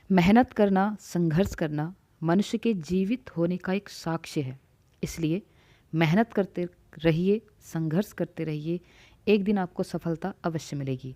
मेहनत करना, संघर्ष करना मनुष्य के जीवित होने का एक साक्ष्य है। इसलिए मेहनत करते रहिए, संघर्ष करते रहिए, एक दिन आपको सफलता अवश्य मिलेगी।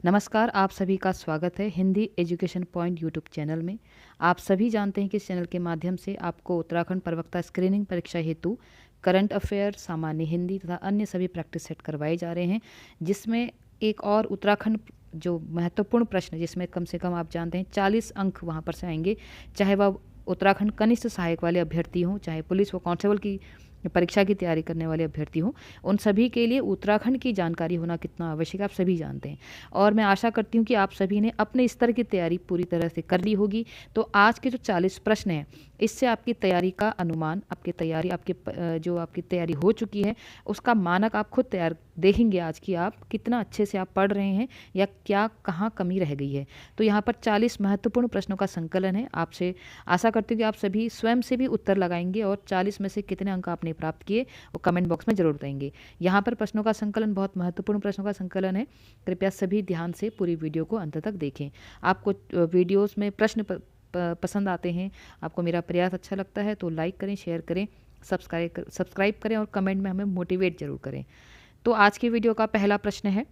नमस्कार, आप सभी का स्वागत है Hindi education point YouTube channel में। आप सभी जानते हैं कि इस चैनल के माध्यम से आपको उत्तराखंड प्रवक्ता स्क्रीनिंग परीक्षा हेतु करंट अफेयर, सामान्य हिंदी तथा अन्य सभी प्रैक्टिस सेट करवाए जा रहे हैं, जिसमें एक और उत्तराखंड जो महत्वपूर्ण प्रश्न, जिसमें कम से कम आप जानते हैं 40 अंक वहाँ पर से आएंगे, चाहे वह उत्तराखंड कनिष्ठ सहायक वाले अभ्यर्थी हों, चाहे पुलिस व कांस्टेबल की परीक्षा की तैयारी करने वाले अभ्यर्थी हों, उन सभी के लिए उत्तराखंड की जानकारी होना कितना आवश्यक है आप सभी जानते हैं। और मैं आशा करती हूँ कि आप सभी ने अपने स्तर की तैयारी पूरी तरह से कर ली होगी। तो आज के जो 40 प्रश्न हैं, इससे आपकी तैयारी का अनुमान, आपकी तैयारी हो चुकी है उसका मानक आप खुद तैयार देखेंगे आज की आप कितना अच्छे से आप पढ़ रहे हैं या क्या कहाँ कमी रह गई है। तो यहाँ पर 40 महत्वपूर्ण प्रश्नों का संकलन है। आपसे आशा करती हूँ कि आप सभी स्वयं से भी उत्तर लगाएंगे और 40 में से कितने अंक आपने प्राप्त किए वो कमेंट बॉक्स में जरूर देंगे। यहाँ पर प्रश्नों का संकलन बहुत महत्वपूर्ण प्रश्नों का संकलन है। कृपया सभी ध्यान से पूरी वीडियो को अंत तक देखें। आपको वीडियोज़ में प्रश्न पसंद आते हैं, आपको मेरा प्रयास अच्छा लगता है तो लाइक करें, शेयर करें, सब्सक्राइब करें और कमेंट में हमें मोटिवेट जरूर करें। तो आज की वीडियो का पहला प्रश्न है,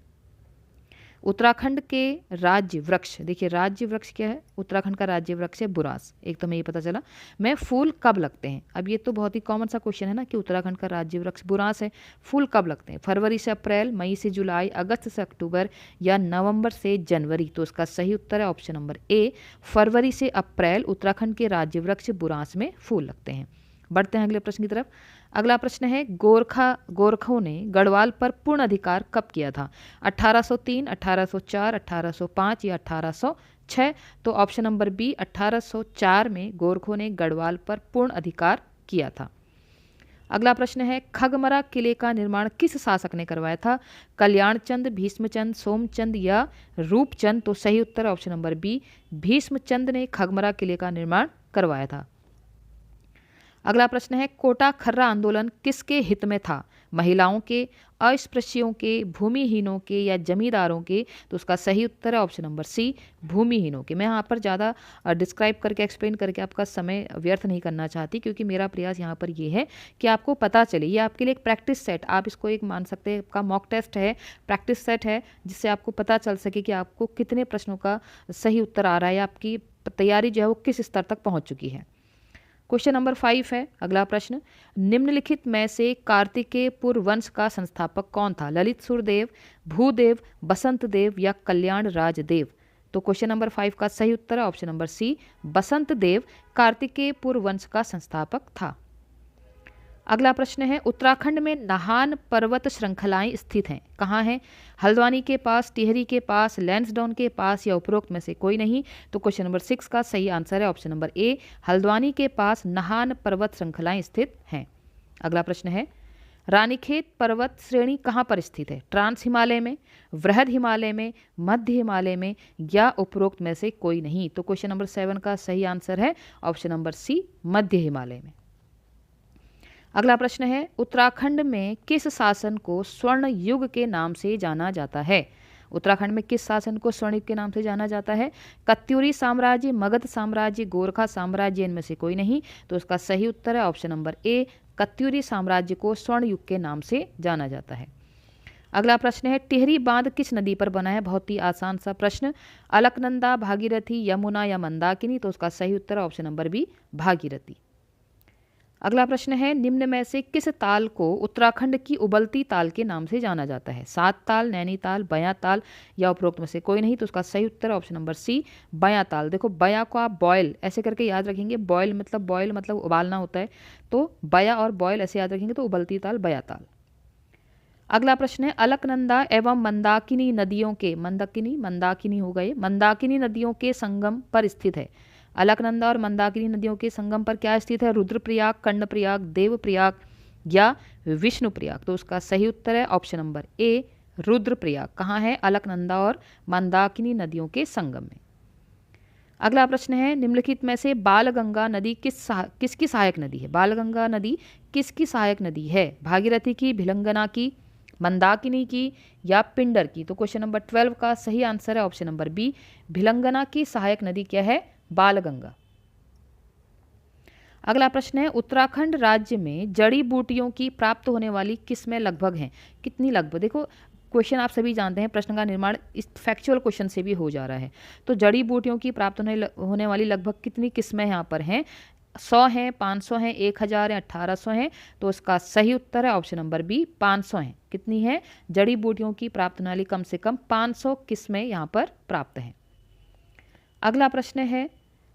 उत्तराखंड के राज्य वृक्ष, देखिए राज्य वृक्ष क्या है, उत्तराखंड का राज्य वृक्ष है बुरांस। एक तो हमें ये पता चला, में फूल कब लगते हैं। अब ये तो बहुत ही कॉमन सा क्वेश्चन है ना कि उत्तराखंड का राज्य वृक्ष बुरांस है, फूल कब लगते हैं, फरवरी से अप्रैल, मई से जुलाई, अगस्त से अक्टूबर या नवंबर से जनवरी। तो इसका सही उत्तर है ऑप्शन नंबर ए, फरवरी से अप्रैल उत्तराखंड के राज्य वृक्ष बुरांस में फूल लगते हैं। बढ़ते हैं अगले प्रश्न की तरफ। अगला प्रश्न है, गोरखों ने गढ़वाल पर पूर्ण अधिकार कब किया था, 1803, 1804, 1805 या 1806। तो ऑप्शन नंबर बी 1804 में गोरखों ने गढ़वाल पर पूर्ण अधिकार किया था। अगला प्रश्न है, खगमरा किले का निर्माण किस शासक ने करवाया था, कल्याणचंद, भीष्मचंद, सोमचंद या रूपचंद। तो सही उत्तर ऑप्शन नंबर बी, भीष्मचंद ने खगमरा किले का निर्माण करवाया था। अगला प्रश्न है, कोटा खर्रा आंदोलन किसके हित में था, महिलाओं के, अस्पृश्यों के, भूमिहीनों के या जमींदारों के। तो उसका सही उत्तर है ऑप्शन नंबर सी, भूमिहीनों के। मैं यहाँ पर ज़्यादा डिस्क्राइब करके एक्सप्लेन करके आपका समय व्यर्थ नहीं करना चाहती, क्योंकि मेरा प्रयास यहाँ पर ये है कि आपको पता चले। ये आपके लिए एक प्रैक्टिस सेट, आप इसको एक मान सकते हैं, आपका मॉक टेस्ट है, प्रैक्टिस सेट है, जिससे आपको पता चल सके कि आपको कितने प्रश्नों का सही उत्तर आ रहा है, आपकी तैयारी जो है वो किस स्तर तक पहुँच चुकी है। क्वेश्चन नंबर 5 है अगला प्रश्न, निम्नलिखित में से कार्तिकेयपुर वंश का संस्थापक कौन था, ललित सुरदेव, भूदेव, बसंत देव या कल्याण राजदेव। तो क्वेश्चन नंबर 5 का सही उत्तर है ऑप्शन नंबर सी, बसंत देव कार्तिकेयपुर वंश का संस्थापक था। अगला प्रश्न है, उत्तराखंड में नाहन पर्वत श्रृंखलाएं स्थित हैं, कहाँ हैं, हल्द्वानी के पास, टिहरी के पास, लैंसडाउन के पास या उपरोक्त में से कोई नहीं। तो क्वेश्चन नंबर 6 का सही आंसर है ऑप्शन नंबर ए, हल्द्वानी के पास नाहन पर्वत श्रृंखलाएं स्थित हैं। अगला प्रश्न है, रानीखेत पर्वत श्रेणी कहाँ पर स्थित है, ट्रांस हिमालय में, वृहद हिमालय में, मध्य हिमालय में या उपरोक्त में से कोई नहीं। तो क्वेश्चन नंबर 7 का सही आंसर है ऑप्शन नंबर सी, मध्य हिमालय में। अगला प्रश्न है, उत्तराखंड में किस शासन को स्वर्ण युग के नाम से जाना जाता है, उत्तराखंड में किस शासन को स्वर्ण युग के नाम से जाना जाता है, कत्यूरी साम्राज्य, मगध साम्राज्य, गोरखा साम्राज्य, इनमें से कोई नहीं। तो इसका सही उत्तर है ऑप्शन नंबर ए, कत्यूरी साम्राज्य को स्वर्ण युग के नाम से जाना जाता है। अगला प्रश्न है, टिहरी बांध किस नदी पर बना है, बहुत ही आसान सा प्रश्न, अलकनंदा, भागीरथी, यमुना या मंदाकिनी। तो उसका सही उत्तर है ऑप्शन नंबर बी, भागीरथी। अगला प्रश्न है, निम्न में से किस ताल को उत्तराखंड की उबलती ताल के नाम से जाना जाता है, सात ताल, नैनीताल, बयां ताल या उपरोक्त में से कोई नहीं। तो उसका सही उत्तर ऑप्शन नंबर सी, बयां ताल। देखो बयां को आप बॉयल ऐसे करके याद रखेंगे, बॉयल मतलब उबालना होता है, तो बया और बॉयल ऐसे याद रखेंगे तो उबलती ताल, बयां ताल। अगला प्रश्न है, अलकनंदा एवं मंदाकिनी नदियों के, मंदाकिनी हो गए, मंदाकिनी नदियों के संगम पर स्थित है, अलकनंदा और मंदाकिनी नदियों के संगम पर क्या स्थित है, रुद्रप्रयाग, कर्णप्रयाग, देवप्रयाग या विष्णुप्रयाग। तो उसका सही उत्तर है ऑप्शन नंबर ए, रुद्रप्रयाग। कहाँ है, अलकनंदा और मंदाकिनी नदियों के संगम में। अगला प्रश्न है, निम्नलिखित में से बालगंगा नदी किसकी सहायक नदी है, बालगंगा नदी किसकी सहायक नदी है, भागीरथी की, भिलंगना की, मंदाकिनी की या पिंडर की। तो क्वेश्चन नंबर 12 का सही आंसर है ऑप्शन नंबर बी, भिलंगना की सहायक नदी क्या है, बालगंगा। अगला प्रश्न है, उत्तराखंड राज्य में जड़ी बूटियों की प्राप्त होने वाली किस्में लगभग हैं, कितनी लगभग? देखो क्वेश्चन आप सभी जानते हैं, प्रश्न का निर्माण इस फैक्चुअल क्वेश्चन से भी हो जा रहा है। तो जड़ी बूटियों की प्राप्त होने वाली लगभग कितनी किस्में यहाँ पर हैं? 100 हैं, 500 हैं, 1000 हैं, 1800 हैं। तो इसका सही उत्तर है ऑप्शन नंबर बी, 500 हैं। कितनी है? जड़ी बूटियों की प्राप्त होने वाली कम से कम 500 किस्में यहाँ पर प्राप्त हैं। अगला प्रश्न है,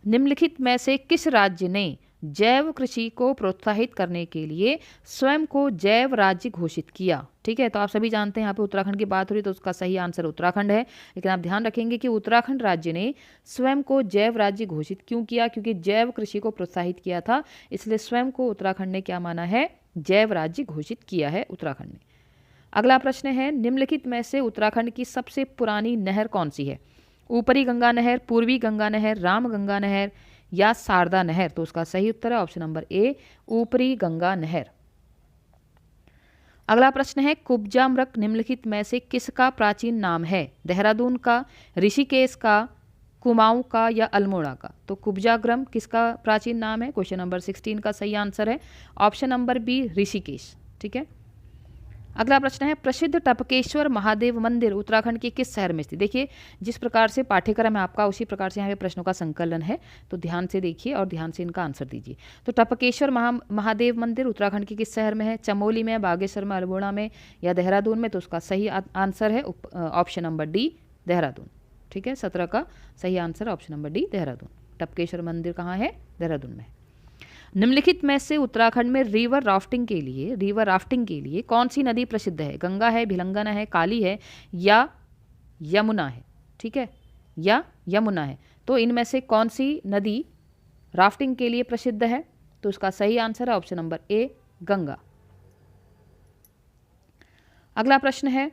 निम्नलिखित में से किस राज्य ने जैव कृषि को प्रोत्साहित करने के लिए स्वयं को जैव राज्य घोषित किया? ठीक है, तो आप सभी जानते हैं यहाँ पे उत्तराखंड की बात हो रही है, तो उसका सही आंसर उत्तराखंड है। लेकिन आप ध्यान रखेंगे कि उत्तराखंड राज्य ने स्वयं को जैव राज्य घोषित क्यों किया? क्योंकि जैव कृषि को प्रोत्साहित किया था, इसलिए स्वयं को उत्तराखंड ने क्या माना है? जैव राज्य घोषित किया है उत्तराखंड ने। अगला प्रश्न है, निम्नलिखित में से उत्तराखंड की सबसे पुरानी नहर कौन सी है? ऊपरी गंगा नहर, पूर्वी गंगा नहर, राम गंगा नहर या शारदा नहर? तो उसका सही उत्तर है ऑप्शन नंबर ए, ऊपरी गंगा नहर। अगला प्रश्न है, कुब्जामृग निम्नलिखित में से किसका प्राचीन नाम है? देहरादून का, ऋषिकेश का, कुमाऊं का या अल्मोड़ा का? तो कुब्जाग्रम किसका प्राचीन नाम है? क्वेश्चन नंबर 16 का सही आंसर है ऑप्शन नंबर बी, ऋषिकेश। ठीक है। अगला प्रश्न है, प्रसिद्ध टपकेश्वर महादेव मंदिर उत्तराखंड के किस शहर में स्थित? देखिए जिस प्रकार से पाठ्यक्रम है आपका, उसी प्रकार से यहाँ पे प्रश्नों का संकलन है, तो ध्यान से देखिए और ध्यान से इनका आंसर दीजिए। तो टपकेश्वर महादेव मंदिर उत्तराखंड के किस शहर में है? चमोली में, बागेश्वर में, अल्मोड़ा में या देहरादून में? तो उसका सही आंसर है ऑप्शन नंबर डी, देहरादून। ठीक है, 17 का सही answer option number D, Dehradun. Tapkeshwar मंदिर कहाँ है? देहरादून में। निम्नलिखित में से उत्तराखंड में रिवर राफ्टिंग के लिए कौन सी नदी प्रसिद्ध है? गंगा है, भिलंगना है, काली है या यमुना है? ठीक है, या यमुना है। तो इनमें से कौन सी नदी राफ्टिंग के लिए प्रसिद्ध है? तो उसका सही आंसर है ऑप्शन नंबर ए, गंगा। अगला प्रश्न है,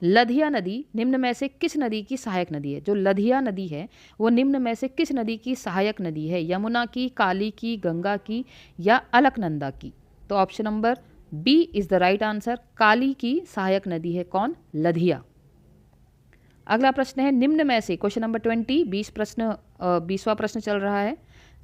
लधिया नदी निम्न में से किस नदी की सहायक नदी है? जो लधिया नदी है वो निम्न में से किस नदी की सहायक नदी है? यमुना की, काली की, गंगा की या अलकनंदा की? तो option number B is the right answer, Kali की सहायक नदी है कौन? लधिया। अगला प्रश्न है, निम्न में से क्वेश्चन नंबर 20, 20वां प्रश्न चल रहा है।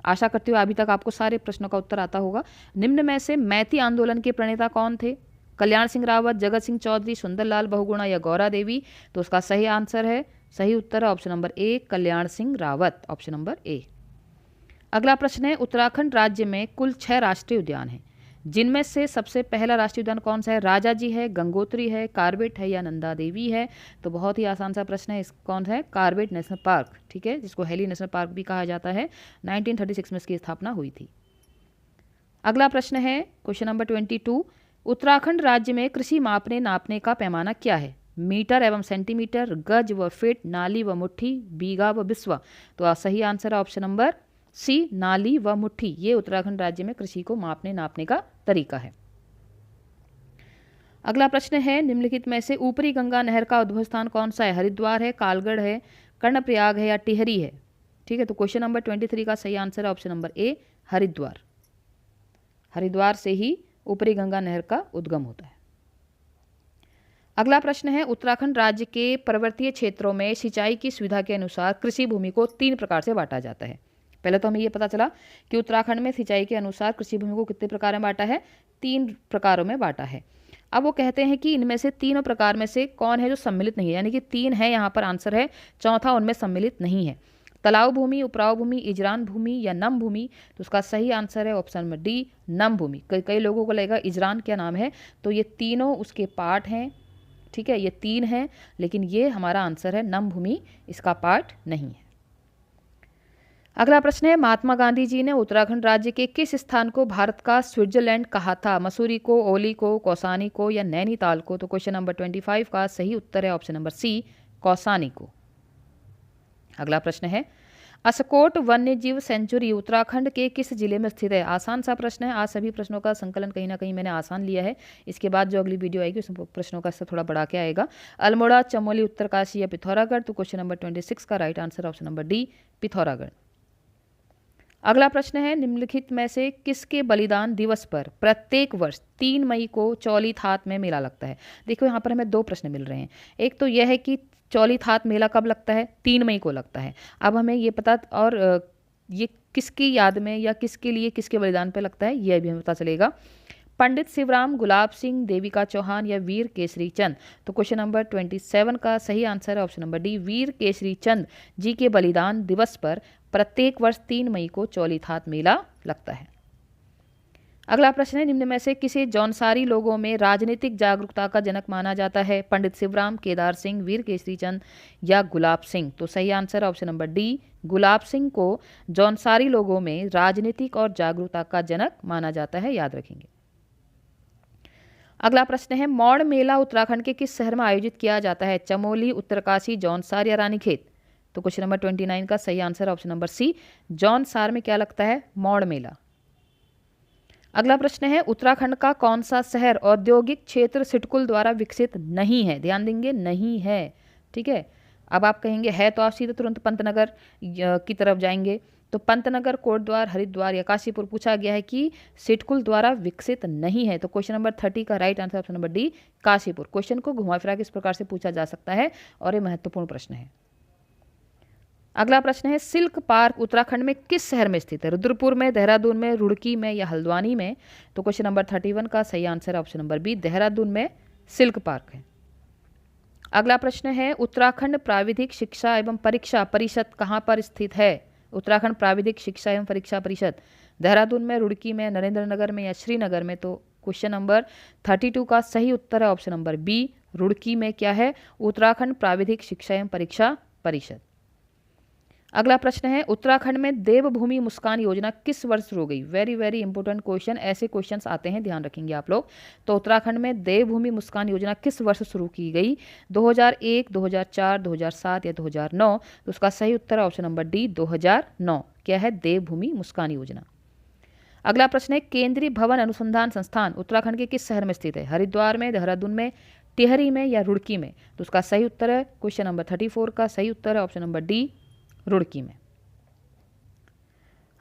आशा करती हूँ अभी तक आपको सारे प्रश्नों का उत्तर आता होगा। निम्न में से मैती आंदोलन के प्रणेता कौन थे? कल्याण सिंह रावत, जगत सिंह चौधरी, सुंदरलाल बहुगुणा या गौरा देवी? तो उसका सही आंसर है, सही उत्तर है option number A, Kalyan Singh Rawat, option number A. अगला प्रश्न है, उत्तराखंड राज्य में कुल 6 राष्ट्रीय उद्यान हैं, जिनमें से सबसे पहला राष्ट्रीय उद्यान कौन सा है? राजा जी है, गंगोत्री है, कार्बेट है या नंदा देवी है? तो बहुत ही आसान सा प्रश्न है, कौन है? Corbett national park. ठीक है, जिसको हेली नेशनल पार्क भी कहा जाता है। 1936 में इसकी स्थापना हुई थी। अगला प्रश्न है क्वेश्चन नंबर 22, उत्तराखंड राज्य में कृषि मापने नापने का पैमाना क्या है? मीटर एवं सेंटीमीटर, गज व फीट, नाली व मुट्ठी, बीघा व बिस्वा? तो सही आंसर है ऑप्शन नंबर सी, नाली व मुट्ठी। ये उत्तराखंड राज्य में कृषि को मापने नापने का तरीका है। अगला प्रश्न है, निम्नलिखित में से ऊपरी गंगा नहर का उद्भव स्थान कौन सा है? हरिद्वार है, कालगढ़ है, कर्णप्रयाग है या टिहरी है? ठीक है, तो क्वेश्चन नंबर 23 का सही आंसर है option number A, Haridwar. Haridwar से ही ऊपरी गंगा नहर का उद्गम होता है। अगला प्रश्न है, उत्तराखंड राज्य के पर्वतीय क्षेत्रों में सिंचाई की सुविधा के अनुसार कृषि भूमि को 3 प्रकार से बांटा जाता है। पहले तो हमें ये पता चला कि उत्तराखंड में सिंचाई के अनुसार कृषि भूमि को कितने प्रकार में बांटा है? 3 प्रकारों में बांटा है। अब वो कहते हैं कि इनमें से तीनों प्रकार में से कौन है जो सम्मिलित नहीं है, यानी कि 3 है यहाँ पर आंसर है, चौथा उनमें सम्मिलित नहीं है। तलाव भूमि, उपराव भूमि, इजरान भूमि या नम भूमि? तो उसका सही आंसर है ऑप्शन नंबर डी, नम भूमि। कई लोगों को लगेगा इजरान क्या नाम है, तो ये तीनों उसके पार्ट हैं। ठीक है, ये 3 हैं, लेकिन ये हमारा आंसर है नम भूमि, इसका पार्ट नहीं है। अगला प्रश्न है, महात्मा गांधी जी ने उत्तराखंड राज्य के किस स्थान को भारत का स्विट्जरलैंड कहा था? मसूरी को, ओली को, कौसानी को या नैनीताल को? तो क्वेश्चन नंबर 25 का सही उत्तर है ऑप्शन नंबर सी, कौसानी को। अगला प्रश्न है, असकोट वन्यजीव सेंचुरी उत्तराखंड के किस जिले में स्थित है? आसान सा प्रश्न है, आज सभी प्रश्नों का संकलन कहीं ना कहीं मैंने आसान लिया है। इसके बाद जो अगली वीडियो आएगी उसमें प्रश्नों का थोड़ा बढ़ा के आएगा। अल्मोड़ा, चमोली, उत्तरकाशी या पिथौरागढ़? तो क्वेश्चन नंबर 26 का right answer option number D, Pithoragarh. अगला प्रश्न है, निम्नलिखित में से किसके बलिदान दिवस पर प्रत्येक वर्ष 3 मई को चौलीथात में मेला लगता है? देखो यहाँ पर हमें 2 प्रश्न मिल रहे हैं। एक तो यह है कि चौलीथात मेला कब लगता है? 3 मई को लगता है। अब हमें ये पता और ये किसकी याद में या किसके लिए, किसके बलिदान पे लगता है, ये भी हमें पता चलेगा। पंडित शिवराम, गुलाब सिंह, देविका चौहान या वीर केसरी चंद। तो क्वेश्चन नंबर 27 का सही आंसर है ऑप्शन नंबर डी, वीर केसरी चंद जी के बलिदान दिवस पर प्रत्येक वर्ष 3 मई को चौलीथात मेला लगता है। अगला प्रश्न है, निम्न में से किसे जौनसारी लोगों में राजनीतिक जागरूकता का जनक माना जाता है? पंडित शिवराम, केदार सिंह, वीर केसरी चंद या गुलाब सिंह। तो सही आंसर है option number D, Gulab Singh को जौनसारी लोगों में राजनीतिक और जागरूकता का जनक माना जाता है, याद रखेंगे। अगला प्रश्न है, मौड़ मेला उत्तराखंड के किस शहर में आयोजित किया जाता है? चमोली, उत्तरकाशी, जौनसार या रानीखेत। तो क्वेश्चन नंबर 29 का सही answer option number C, Jaunsar में क्या लगता है? मौड़ मेला। अगला प्रश्न है, उत्तराखंड का कौन सा शहर औद्योगिक क्षेत्र सिडकुल द्वारा विकसित नहीं है? ध्यान देंगे, नहीं है, ठीक है। अब आप कहेंगे है तो आप सीधे तुरंत पंतनगर की तरफ जाएंगे। तो पंतनगर, कोटद्वार, हरिद्वार या काशीपुर पूछा गया है कि सिडकुल द्वारा विकसित नहीं है। तो क्वेश्चन नंबर 30 का right answer option number D, Kashipur. Question को घुमा फिरा के इस प्रकार से पूछा जा सकता है और ये महत्वपूर्ण प्रश्न है। अगला प्रश्न है, सिल्क पार्क उत्तराखंड में किस शहर में स्थित है? रुद्रपुर में, देहरादून में, रुड़की में या हल्द्वानी में। तो क्वेश्चन नंबर 31 का सही answer option number B, Dehradun में सिल्क पार्क है। अगला प्रश्न है, उत्तराखंड प्राविधिक शिक्षा एवं परीक्षा परिषद कहाँ पर स्थित है? उत्तराखंड प्राविधिक शिक्षा एवं परीक्षा परिषद देहरादून में, रुड़की में, नरेंद्रनगर में या श्रीनगर में। तो क्वेश्चन नंबर 32 का सही उत्तर है ऑप्शन नंबर बी, रुड़की में क्या है? उत्तराखंड प्राविधिक शिक्षा एवं परीक्षा परिषद। अगला प्रश्न है, उत्तराखंड में देवभूमि मुस्कान योजना किस वर्ष शुरू हुई? वेरी वेरी इंपॉर्टेंट क्वेश्चन, ऐसे क्वेश्चंस आते हैं, ध्यान रखेंगे आप लोग। तो उत्तराखंड में देवभूमि मुस्कान योजना किस वर्ष शुरू की गई? 2001, 2004, 2007 या 2009। तो उसका सही उत्तर ऑप्शन नंबर डी, 2009। क्या है? देवभूमि मुस्कान योजना। अगला प्रश्न है, केंद्रीय भवन अनुसंधान संस्थान उत्तराखंड के किस शहर में स्थित है? हरिद्वार में, देहरादून में, टिहरी में या रुड़की में। तो उसका सही उत्तर है क्वेश्चन नंबर 34 का सही उत्तर है ऑप्शन नंबर डी, रुड़की में।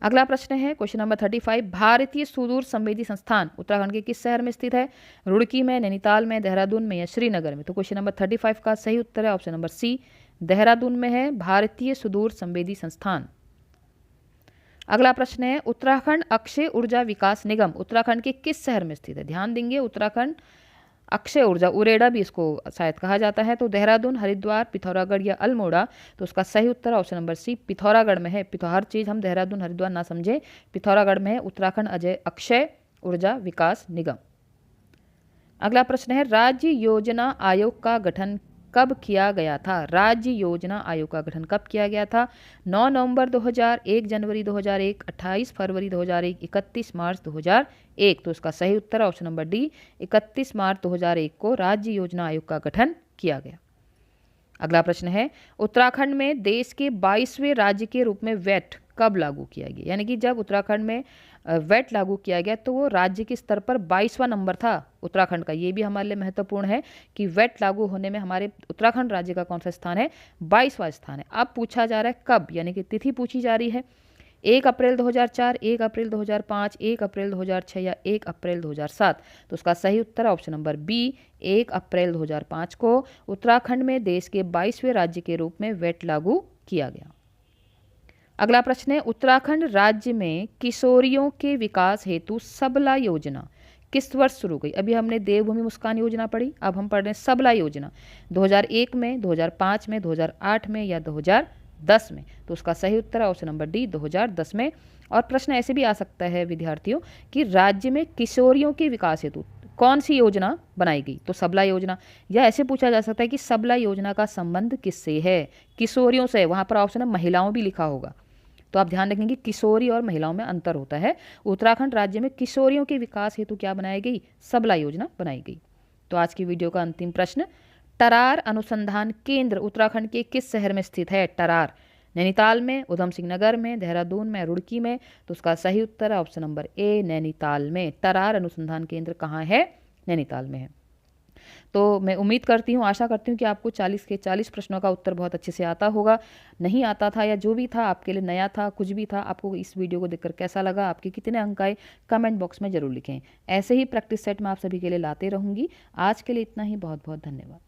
अगला प्रश्न है क्वेश्चन नंबर 35, भारतीय सुदूर संवेदी संस्थान उत्तराखंड के किस शहर में स्थित है? रुड़की में, नैनीताल में, देहरादून में या श्रीनगर में। तो क्वेश्चन नंबर 35 का सही उत्तर है ऑप्शन नंबर सी, देहरादून में है भारतीय सुदूर संवेदी संस्थान। अगला प्रश्न है, उत्तराखंड अक्षय ऊर्जा विकास निगम उत्तराखंड के किस शहर में स्थित है? ध्यान देंगे, उत्तराखंड अक्षय ऊर्जा, उरेडा भी इसको शायद कहा जाता है। तो देहरादून, हरिद्वार, पिथौरागढ़ या अल्मोड़ा। तो उसका सही उत्तर ऑप्शन नंबर सी, पिथौरागढ़ में है। हर चीज़ हम देहरादून हरिद्वार ना समझे, पिथौरागढ़ में है उत्तराखंड अक्षय ऊर्जा विकास निगम। अगला प्रश्न है, राज्य योजना आयोग का गठन कब किया गया था? राज्य योजना आयोग का गठन कब किया गया था? 9 नवंबर 2000, 1 जनवरी 2001, 28 फरवरी 2001, 31 मार्च 2001। तो इसका सही उत्तर ऑप्शन नंबर डी, 31 मार्च 2001 को राज्य योजना आयोग का गठन किया गया। अगला प्रश्न है, उत्तराखंड में देश के 22वें राज्य के रूप में वैट कब लागू किया गया? यानी कि जब उत्तराखंड में वैट लागू किया गया तो वो राज्य के स्तर पर 22वां नंबर था उत्तराखंड का। ये भी हमारे लिए महत्वपूर्ण है कि वैट लागू होने में हमारे उत्तराखंड राज्य का कौन सा स्थान है? 22वां स्थान है। अब पूछा जा रहा है कब, यानी कि तिथि पूछी जा रही है। 1 अप्रैल 2004, 1 अप्रैल 2005, 1 अप्रैल 2006 या 1 अप्रैल 2007। तो उसका सही उत्तर ऑप्शन नंबर बी, 1 अप्रैल 2005 को उत्तराखंड में देश के 22वें राज्य के रूप में वैट लागू किया गया। अगला प्रश्न है, उत्तराखंड राज्य में किशोरियों के विकास हेतु सबला योजना किस वर्ष शुरू हुई? अभी हमने देवभूमि मुस्कान योजना पढ़ी, अब हम पढ़ रहे हैं सबला योजना। 2001 में, 2005 में, 2008 में या 2010 में। तो उसका सही उत्तर है ऑप्शन नंबर डी, 2010 में। और प्रश्न ऐसे भी आ सकता है विद्यार्थियों कि राज्य में किशोरियों के विकास हेतु कौन सी योजना बनाई गई? तो सबला योजना। या ऐसे पूछा जा सकता है कि सबला योजना का संबंध किससे है? किशोरियों से। वहाँ पर ऑप्शन है महिलाओं भी लिखा होगा, तो आप ध्यान रखेंगे किशोरी और महिलाओं में अंतर होता है। उत्तराखंड राज्य में किशोरियों के विकास हेतु क्या बनाई गई? सबला योजना बनाई गई। तो आज की वीडियो का अंतिम प्रश्न, टरार अनुसंधान केंद्र उत्तराखंड के किस शहर में स्थित है? टरार नैनीताल में, उधम सिंह नगर में, देहरादून में, रुड़की में। तो उसका सही उत्तर है ऑप्शन नंबर ए, नैनीताल में। टरार अनुसंधान केंद्र कहाँ है? नैनीताल में है। तो मैं उम्मीद करती हूँ, आशा करती हूँ कि आपको 40 के 40 प्रश्नों का उत्तर बहुत अच्छे से आता होगा। नहीं आता था या जो भी था आपके लिए नया था, कुछ भी था, आपको इस वीडियो को देखकर कैसा लगा, आपके कितने अंक आए, कमेंट बॉक्स में जरूर लिखें। ऐसे ही प्रैक्टिस सेट मैं आप सभी के लिए लाते रहूँगी। आज के लिए इतना ही, बहुत बहुत धन्यवाद।